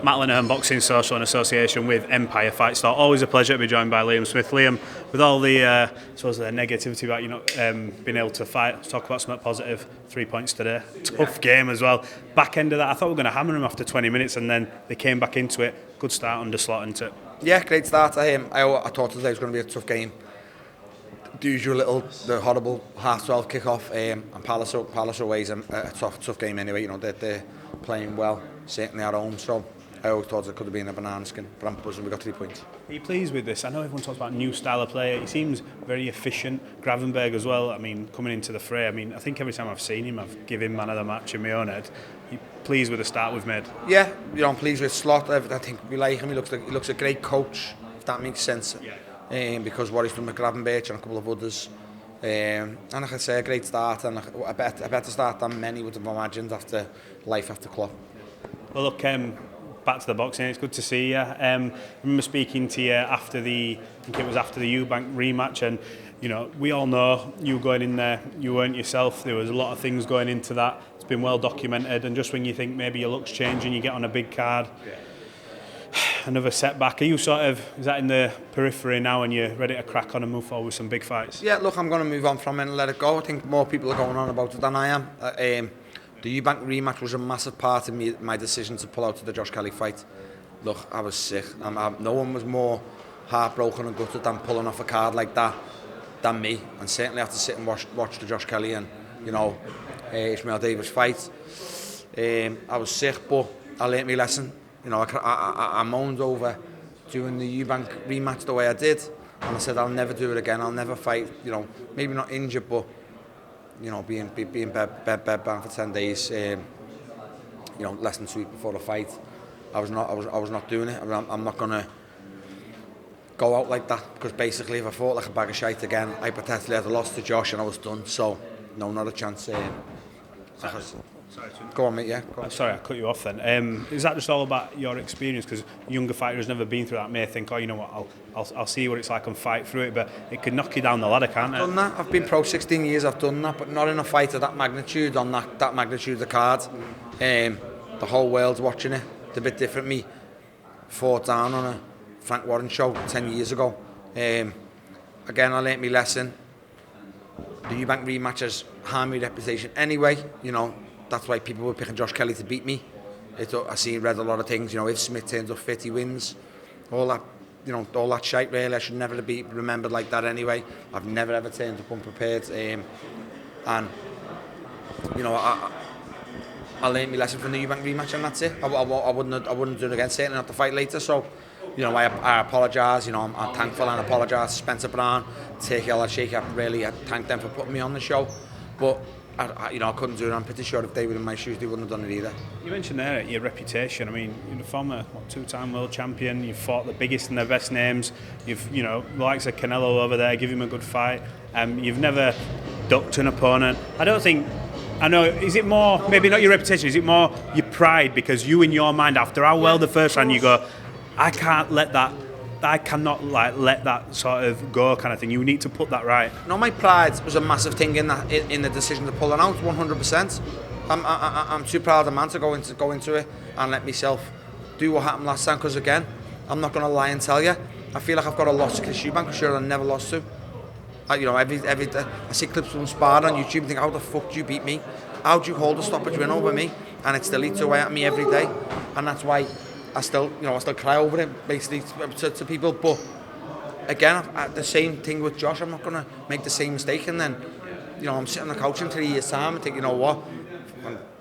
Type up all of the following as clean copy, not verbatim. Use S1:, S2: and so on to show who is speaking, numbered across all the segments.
S1: Matt Lenihan, Boxing Social in association with Empire Fight Store. Always a pleasure to be joined by Liam Smith. Liam, with all the the negativity about being able to fight, let's talk about something positive. 3 points today. Tough game as well. Back end of that, I thought we were going to hammer them after 20 minutes, and then they came back into it. Good start under Slot, isn't it?
S2: Yeah, great start. I thought today was going to be a tough game. The usual the horrible 12:30 kick-off, and Palace away is a tough game anyway. They're playing well, certainly at home, so I always thought it could have been a banana skin, but I'm buzzing we got 3 points.
S1: Are you pleased with this? I know everyone talks about new style of play. He seems very efficient. Gravenberg as well, coming into the fray. I think every time I've seen him, I've given him man of the match in my own head. Are you pleased with the start we've made?
S2: Yeah, I'm pleased with Slot. I think we like him. He looks a great coach, if that makes sense. Yeah. Because what he's done with Gravenberg and a couple of others. And like I say, a great start, and a better start than many would have imagined after life after Klopp.
S1: Well, look, back to the boxing. It's good to see you. I remember speaking to you after the Eubank rematch, and we all know you going in there, you weren't yourself. There was a lot of things going into that. It's been well documented, and just when you think maybe your luck's changing, you get on a big card. Yeah. Another setback. Are you is that in the periphery now and you're ready to crack on and move forward with some big fights?
S2: Yeah, look, I'm going to move on from it and let it go. I think more people are going on about it than I am. The Eubank rematch was a massive part of my decision to pull out of the Josh Kelly fight. Look, I was sick. No one was more heartbroken and gutted than pulling off a card like that than me. And certainly after sit and watch the Josh Kelly and, Ishmael Davis fight. I was sick, but I learnt my lesson. I moaned over doing the Eubank rematch the way I did, and I said I'll never do it again. I'll never fight. Maybe not injured, but being bedbound for 10 days. Less than 2 weeks before the fight, I was not doing it. I'm not gonna go out like that, because basically if I fought like a bag of shite again, hypothetically I'd have lost to Josh and I was done. So no, not a chance.
S1: Sorry,
S2: go on, mate. Yeah. Go on.
S1: Sorry, I cut you off then. Is that just all about your experience? Because a younger fighter who's never been through that may think, I'll see what it's like and fight through it, but it could knock you down the ladder, can't it?
S2: I've done that. I've been pro 16 years. I've done that, but not in a fight of that magnitude on that magnitude of the card. The whole world's watching it. It's a bit different. Me fought down on a Frank Warren show 10 years ago. Again, I learnt my lesson. The Eubank rematch has harmed my reputation anyway. That's why people were picking Josh Kelly to beat me. Read a lot of things. If Smith turns up fit, he wins. All that, all that shite. Really, I should never be remembered like that anyway. I've never ever turned up unprepared. I learned my lesson from the Eubank rematch, and that's it. I wouldn't do it again. Certainly not the fight later. So, I apologise. I'm thankful and apologise to Spencer Brown, Take Hill, Shake Up. Really, I thank them for putting me on the show. But I couldn't do it. I'm pretty sure if they were in my shoes, they wouldn't have done it either.
S1: You mentioned there your reputation. You're a former two-time world champion. You've fought the biggest and the best names. You've, the likes of Canelo over there, give him a good fight. You've never ducked an opponent. I know, is it more, maybe not your reputation, is it more your pride? Because you, in your mind, after how well the first round, you go, I cannot let that sort of go, kind of thing. You need to put that right.
S2: No, my pride was a massive thing in the decision to pull it out, 100%. I'm too proud a man to go into it and let myself do what happened last time. Because again, I'm not going to lie and tell you, I feel like I've got a loss to Chris Eubank, I'm sure I never lost to. Every day I see clips from sparring on YouTube and think, how the fuck do you beat me? How do you hold a stoppage win over me? And it still eats away at me every day, and that's why I still cry over it, basically, to people. But again, the same thing with Josh. I'm not going to make the same mistake, and then, I'm sitting on the couch in 3 years' time and think, what?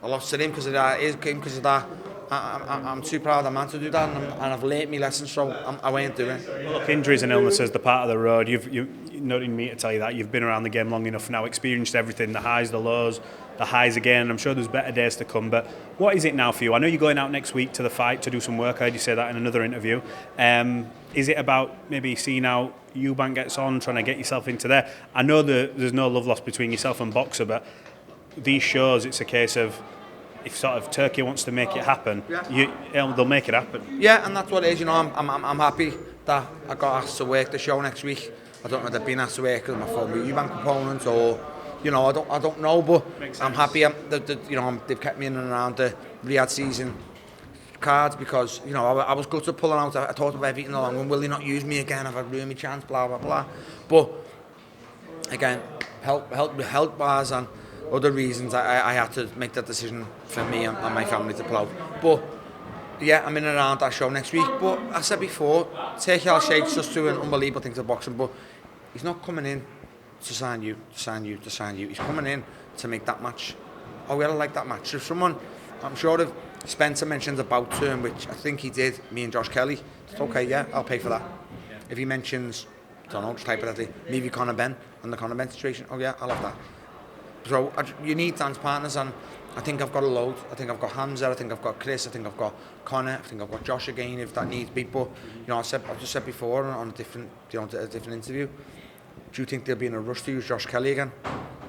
S2: I lost to him because of that. It came because of that. I'm too proud of a man to do that, and I've learnt my lesson, so I won't do it.
S1: Well, look, injuries and illnesses, they're part of the road. You're not in me to tell you that. You've been around the game long enough now, experienced everything, the highs, the lows, the highs again. I'm sure there's better days to come, but what is it now for you? I know you're going out next week to the fight to do some work. I heard you say that in another interview. Is it about maybe seeing how Eubank gets on, trying to get yourself into there? I know there's no love lost between yourself and Boxer, but these shows, it's a case of, if sort of Turkey wants to make it happen, they'll make it happen.
S2: Yeah, and that's what it is. I'm happy that I got asked to work the show next week. I don't know if they've been asked to work because my former Eubank opponent, or I don't know, but I'm happy. They've kept me in and around the Riyadh season. cards because, you know, I was good to pulling out. I thought of everything along, and will he not use me again? Have I ruined my chance? Blah, blah, blah. But, again, health bars and other reasons, I had to make that decision for me and my family to pull out. But, yeah, I'm in and around that show next week. But, I said before, Turkey Sheikh's just doing unbelievable things to boxing, but he's not coming in to sign you. He's coming in to make that match. Oh, we like that match. If someone, I'm sure if Spencer mentioned about term, which I think he did, me and Josh Kelly, it's okay, yeah, I'll pay for that. Yeah. If he mentions, I don't know, just hypothetically, maybe Conor Benn and the Conor Benn situation, oh yeah, I'll have that. So you need dance partners, and I think I've got a load. I think I've got Hamzah, I think I've got Chris, I think I've got Conor, I think I've got Josh again if that needs be. But you know, I've just said before on a different interview. Do you think they'll be in a rush to use Josh Kelly again?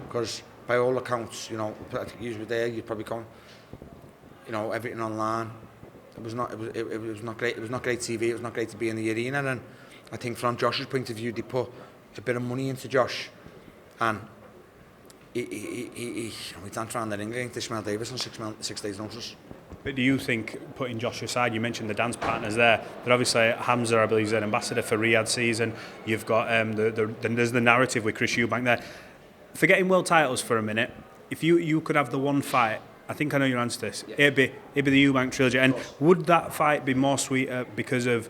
S2: Because by all accounts, you know, I think you were there. You'd probably come, you know, everything online. It was not great. It was not great TV. It was not great to be in the arena. And I think from Josh's point of view, they put a bit of money into Josh, and he danced around the ring against Ishmael Davis on 6 days' notice.
S1: But do you think, putting Josh aside, you mentioned the dance partners there, that obviously Hamzah, I believe, is an ambassador for Riyadh season. You've got there's the narrative with Chris Eubank there. Forgetting world titles for a minute, if you could have the one fight, I think I know your answer to this, it'd be the Eubank Trilogy. And would that fight be more sweeter because of,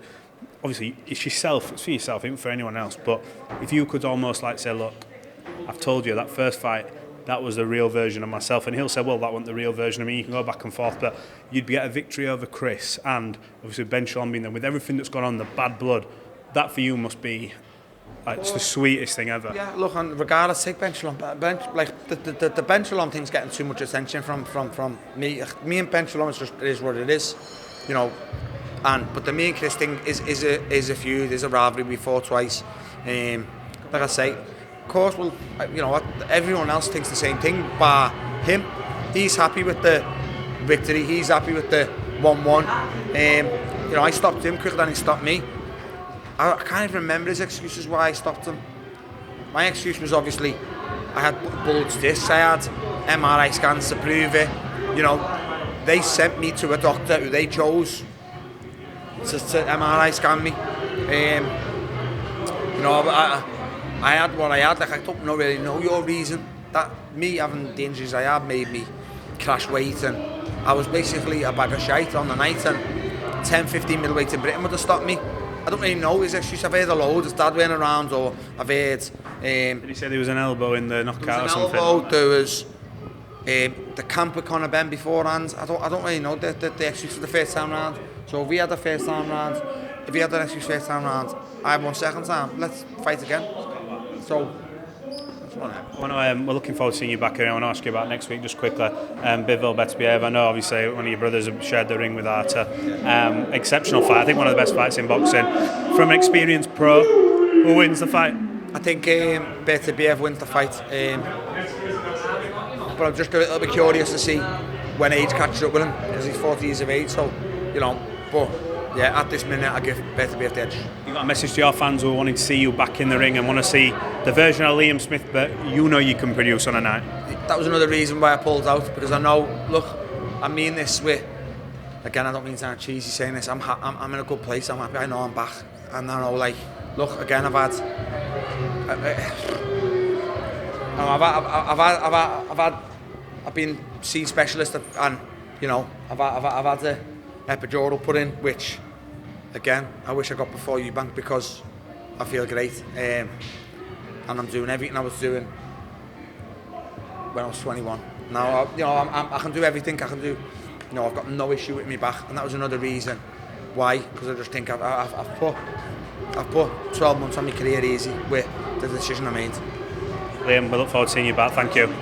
S1: obviously, it's yourself, it's for yourself, it ain't for anyone else, but if you could almost like say, look, I've told you that first fight, that was the real version of myself, and he'll say, well, that wasn't the real version of me. You can go back and forth, but you'd get a victory over Chris, and obviously Ben Shalom being there, with everything that's gone on, the bad blood, that for you must be, it's the sweetest thing ever.
S2: Yeah, look, and regardless, take Ben Shalom. Like the Ben Shalom thing's getting too much attention from me. Me and Ben Shalom, it is what it is, you know. But the me and Chris thing is a feud, is a rivalry. We fought twice. Like I say, of course, well, you know what, everyone else thinks the same thing, bar him. He's happy with the victory. He's happy with the 1-1. You know, I stopped him quicker than he stopped me. I can't even remember his excuses why I stopped him. My excuse was obviously I had bulged discs, I had MRI scans to prove it. You know, they sent me to a doctor who they chose to MRI scan me. You know, I had what I had. Like, I don't really know your reason. That me having the injuries I had made me crash weight, and I was basically a bag of shite on the night, and 10-15 middleweight in Britain would have stopped me. I don't really know his excuse. I've heard a load. His dad went around, or I've heard.
S1: Did he say there was an elbow in the knockout or something?
S2: Elbow, there was the camp with Conor Benn beforehand. I don't really know the excuse for the first time round. So if we had the first time round, if he had the excuse first time round, I had one second time. Let's fight again. So.
S1: We're looking forward to seeing you back here. I want to ask you about next week just quickly. Bivol Betbiev, I know obviously one of your brothers have shared the ring with Arta. Exceptional fight, I think one of the best fights in boxing. From an experienced pro, who wins the fight?
S2: I think Betbiev wins the fight. But I'm just a little bit curious to see when age catches up with him, because he's 40 years of age, so, you know, but yeah, at this minute I give Betbiev the edge.
S1: You got a message to your fans who are wanting to see you back in the ring and want to see the version of Liam Smith that you know you can produce on a night?
S2: That was another reason why I pulled out, because I know, look, I mean this with, again, I don't mean to sound cheesy saying this, I'm in a good place, I'm happy, I know I'm back, and I know, like, look, again, I've been seen specialist, and you know, I've had the epidural put in, which again I wish I got before Eubank, because I feel great, and I'm doing everything I was doing when I was 21. Now you know I can do everything. I can do, you know, I've got no issue with me back, and that was another reason why, because I just think I've put 12 months on my career easy with the decision I made.
S1: Liam, we look forward to seeing you back. Thank you.